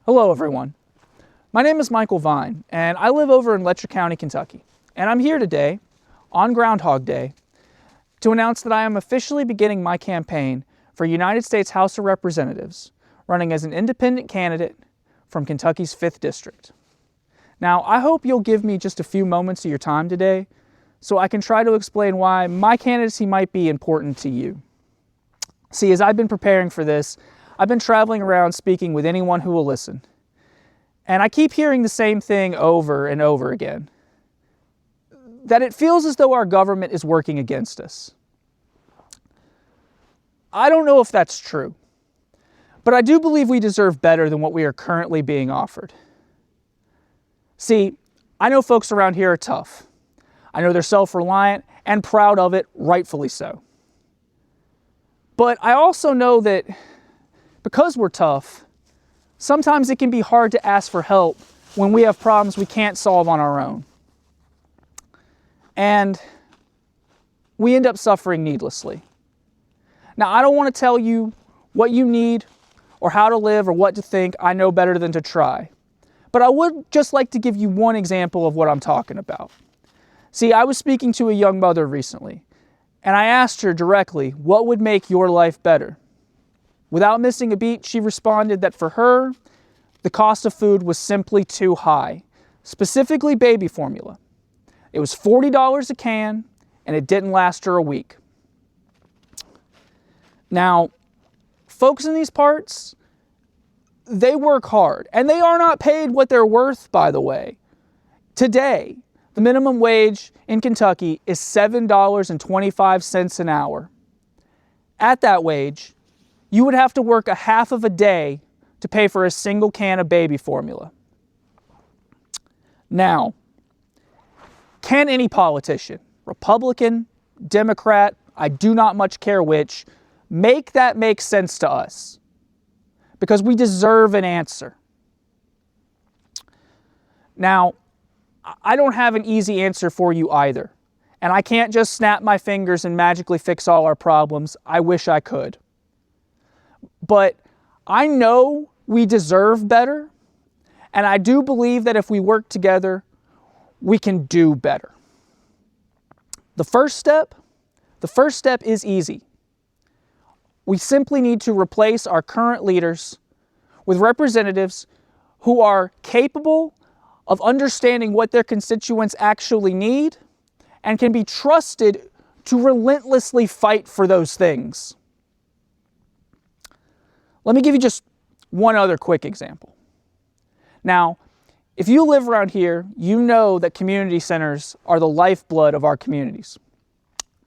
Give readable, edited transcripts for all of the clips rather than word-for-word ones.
Hello everyone. My name is Mikel Wein, and I live over in Letcher County, Kentucky. And I'm here today, on Groundhog Day, to announce that I am officially beginning my campaign for United States House of Representatives, running as an independent candidate from Kentucky's 5th District. Now, I hope you'll give me just a few moments of your time today so I can try to explain why my candidacy might be important to you. See, as I've been preparing for this, I've been traveling around speaking with anyone who will listen. And I keep hearing the same thing over and over again. That it feels as though our government is working against us. I don't know if that's true, but I do believe we deserve better than what we are currently being offered. See, I know folks around here are tough. I know they're self-reliant and proud of it, rightfully so. But I also know that because we're tough, sometimes it can be hard to ask for help when we have problems we can't solve on our own. And we end up suffering needlessly. Now, I don't want to tell you what you need or how to live or what to think. I know better than to try. But I would just like to give you one example of what I'm talking about. See, I was speaking to a young mother recently, and I asked her directly, what would make your life better? Without missing a beat, she responded that for her, the cost of food was simply too high, specifically baby formula. It was $40 a can, and it didn't last her a week. Now, folks in these parts, they work hard, and they are not paid what they're worth, by the way. Today, the minimum wage in Kentucky is $7.25 an hour. At that wage, you would have to work a half of a day to pay for a single can of baby formula. Now, can any politician, Republican, Democrat, I do not much care which, make that make sense to us? Because we deserve an answer. Now, I don't have an easy answer for you either. And I can't just snap my fingers and magically fix all our problems. I wish I could. But I know we deserve better, and I do believe that if we work together, we can do better. The first step is easy. We simply need to replace our current leaders with representatives who are capable of understanding what their constituents actually need and can be trusted to relentlessly fight for those things. Let me give you just one other quick example. Now, if you live around here, you know that community centers are the lifeblood of our communities.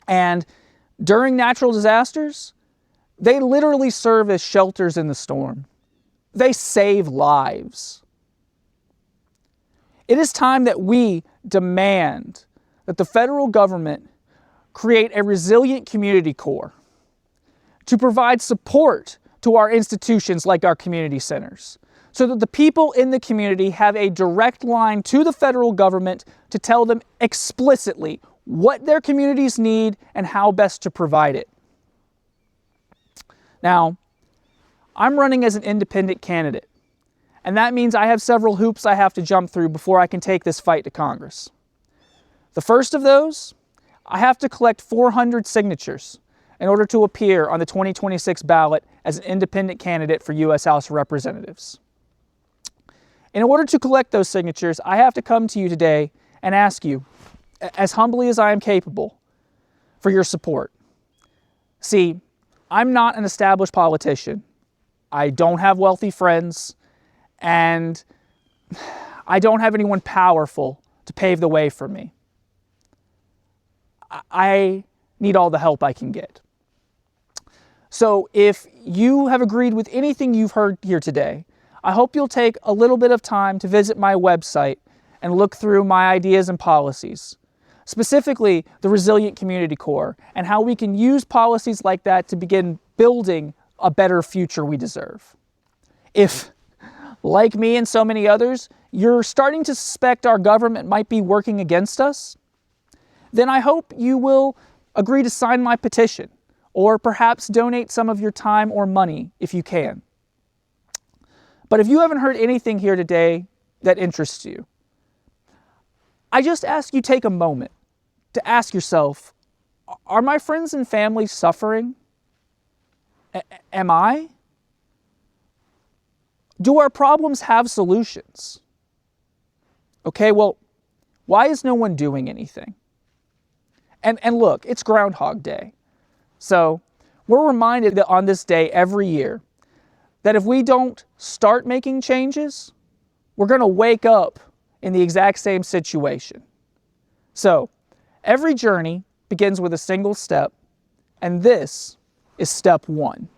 And during natural disasters, they literally serve as shelters in the storm. They save lives. It is time that we demand that the federal government create a resilient community corps to provide support to our institutions like our community centers, so that the people in the community have a direct line to the federal government to tell them explicitly what their communities need and how best to provide it. Now, I'm running as an independent candidate, and that means I have several hoops I have to jump through before I can take this fight to Congress. The first of those, I have to collect 400 signatures in order to appear on the 2026 ballot as an independent candidate for U.S. House of Representatives. In order to collect those signatures, I have to come to you today and ask you, as humbly as I am capable, for your support. See, I'm not an established politician. I don't have wealthy friends, and I don't have anyone powerful to pave the way for me. I need all the help I can get. So if you have agreed with anything you've heard here today, I hope you'll take a little bit of time to visit my website and look through my ideas and policies, specifically the Resilient Community Corps, and how we can use policies like that to begin building a better future we deserve. If, like me and so many others, you're starting to suspect our government might be working against us, then I hope you will agree to sign my petition, or perhaps donate some of your time or money if you can. But if you haven't heard anything here today that interests you, I just ask you take a moment to ask yourself, are my friends and family suffering? Am I? Do our problems have solutions? Okay, well, why is no one doing anything? And look, it's Groundhog Day. So we're reminded that on this day every year that if we don't start making changes, we're going to wake up in the exact same situation. So every journey begins with a single step, and this is step one.